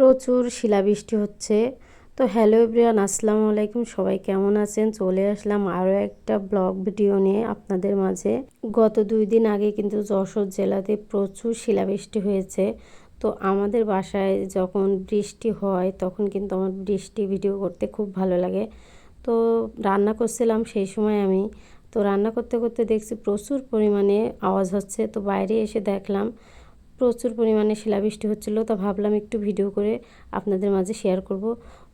প্রচুর শিলাবৃষ্টি হচ্ছে। তো হ্যালো এভরিওয়ান, আসসালামু আলাইকুম। সবাই কেমন আছেন? চলে আসলাম আরও একটা ব্লগ ভিডিও নিয়ে আপনাদের মাঝে। গত 2 দিন আগে কিন্তু যশোর জেলাতে প্রচুর শিলাবৃষ্টি হয়েছে। তো আমাদের বাসায় যখন বৃষ্টি হয় তখন কিন্তু আমার বৃষ্টি ভিডিও করতে খুব ভালো লাগে। তো রান্না করছিলাম সেই সময় আমি। তো রান্না করতে করতে দেখছি প্রচুর পরিমাণে আওয়াজ হচ্ছে। তো বাইরে এসে দেখলাম প্রচুর পরিমাণে শিলাবৃষ্টি হচ্ছিল। তো ভাবলাম একটু ভিডিও করে আপনাদের মাঝে শেয়ার করব।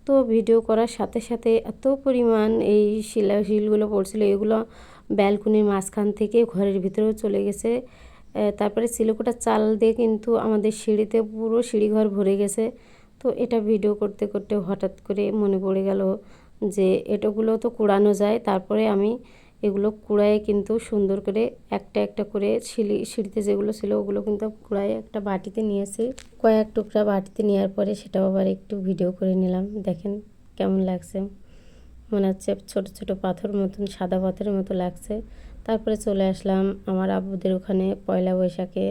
তো ভিডিও করার সাথে সাথে এত পরিমাণ এই শিলগুলো পড়ছিল, এগুলো ব্যালকনির মাঝখান থেকে ঘরের ভিতরেও চলে গেছে। তারপরে চিলেকোঠার চাল দিয়ে কিন্তু আমাদের সিঁড়িতে পুরো সিঁড়িঘর ভরে গেছে। তো এটা ভিডিও করতে করতে হঠাৎ করে মনে পড়ে গেল যে এটাগুলো তো কুড়ানো যায়। তারপরে আমি এগুলো কুড়ায়ে কিন্তু সুন্দর করে একটা একটা করে সিঁড়িতে যেগুলো ছিল ওগুলো কিন্তু কুড়ায়ে একটা বাটিতে নিয়েছি। কয়েক টুকরা বাটিতে নেওয়ার পরে সেটাও আবার একটু ভিডিও করে নিলাম। দেখেন কেমন লাগছে, মনে হচ্ছে ছোট ছোট পাথর মতন, সাদা পাথরের মতো লাগছে। তারপরে চলে আসলাম আমার আব্বুদের ওখানে। পয়লা বৈশাখে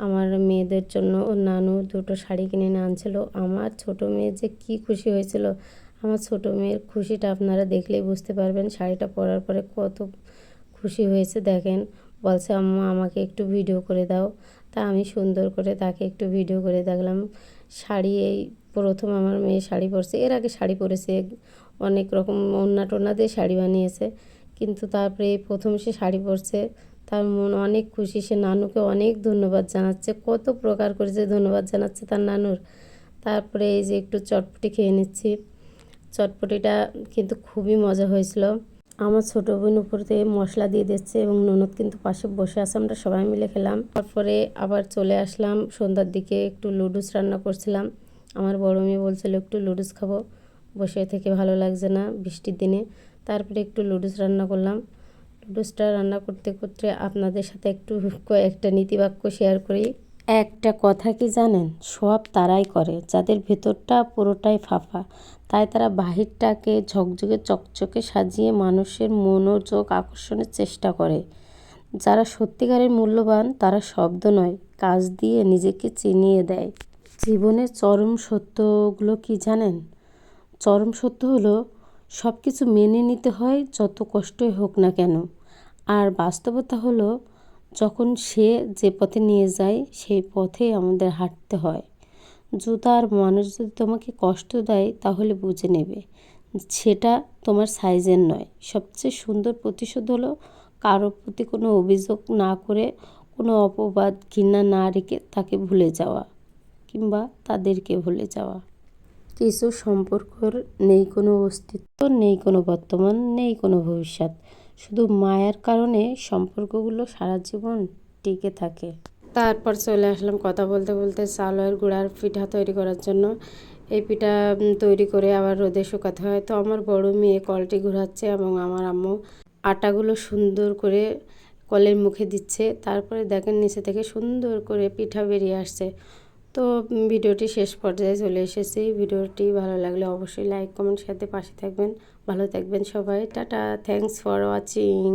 আমার মেয়েদের জন্য ও নানু দুটো শাড়ি কিনে নিয়ে আনছিল। আমার ছোট মেয়ে যে কি খুশি হয়েছিল, আমার ছোট মেয়ের খুশিটা আপনারা দেখলেই বুঝতে পারবেন। শাড়িটা পরার পরে কত খুশি হয়েছে দেখেন। বলছে আম্মা আমাকে একটু ভিডিও করে দাও। তা আমি সুন্দর করে তাকে একটু ভিডিও করে দেখলাম। শাড়ি এই প্রথম আমার মেয়ে শাড়ি পরছে, এর আগে শাড়ি পরেছে, অনেক রকম ওড়না টোনা দিয়ে শাড়ি বানিয়েছে, কিন্তু তারপরে এই প্রথম সে শাড়ি পরছে। তার মন অনেক খুশি, সে নানুকে অনেক ধন্যবাদ জানাচ্ছে, কত প্রকার করে যে ধন্যবাদ জানাচ্ছে তার নানুর। তারপরে এই যে একটু চটপটি খেয়ে নিচ্ছি। চটপটিটা কিন্তু খুবই মজা হয়েছিল। আমার ছোটো বোন উপর থেকে মশলা দিয়ে দিচ্ছে এবং ননদ কিন্তু পাশে বসে আছে, আমরা সবাই মিলে খেলাম। তারপরে আবার চলে আসলাম সন্ধ্যার দিকে, একটু লুডুস রান্না করছিলাম। আমার বড় মেয়ে বলছিল একটু লুডুস খাবো, বসে থেকে ভালো লাগছে না বৃষ্টির দিনে। তারপরে একটু লুডুস রান্না করলাম। লুডুসটা রান্না করতে করতে আপনাদের সাথে একটু কয়েকটা নীতিবাক্য শেয়ার করি। একটা কথা কি জানেন, সব তারাই করে যাদের ভেতরটা পুরোটাই ফাঁপা। তাই তারা বাহিরটাকে ঝকঝকে চকচকে সাজিয়ে মানুষের মনোযোগ আকর্ষণের চেষ্টা করে। যারা সত্যিকারের মূল্যবান তারা শব্দ নয়, কাজ দিয়ে নিজেকে চিনিয়ে দেয়। জীবনের চরম সত্যগুলো কি জানেন? চরম সত্য হলো সব কিছু মেনে নিতে হয় যত কষ্টই হোক না কেন। আর বাস্তবতা হলো যখন সে যে পথে নিয়ে যায় সেই পথেই আমাদের হাঁটতে হয়। জুতার মানুষ যদি তোমাকে কষ্ট দেয় তাহলে বুঝে নেবে সেটা তোমার সাইজের নয়। সবচেয়ে সুন্দর প্রতিশোধ হলো কারোর প্রতি কোনো অভিযোগ না করে, কোনো অপবাদ ঘৃণা না রেখে তাকে ভুলে যাওয়া কিংবা তাদেরকে ভুলে যাওয়া। কিছু সম্পর্কর নেই কোনো অস্তিত্ব, নেই কোনো বর্তমান, নেই কোনো ভবিষ্যৎ। শুধু মায়ার কারণে সম্পর্কগুলো সারা জীবন টিকে থাকে। তারপর চলে আসলাম কথা বলতে বলতে চালের গুঁড়ার পিঠা তৈরি করার জন্য। এই পিঠা তৈরি করে আবার রোদে শুকাতে হয়। তো আমার বড় মেয়ে কলটি ঘোরাচ্ছে এবং আমার আম্মু আটাগুলো সুন্দর করে কলের মুখে দিচ্ছে। তারপরে দেখেন নিচে থেকে সুন্দর করে পিঠা বেরিয়ে আসছে। তো ভিডিওটি শেষ পর্যায়ে চলে এসেছি। ভিডিওটি ভালো লাগলে অবশ্যই লাইক কমেন্ট সাথে পাশে থাকবেন। ভালো থাকবেন সবাই। Tata, thanks for watching.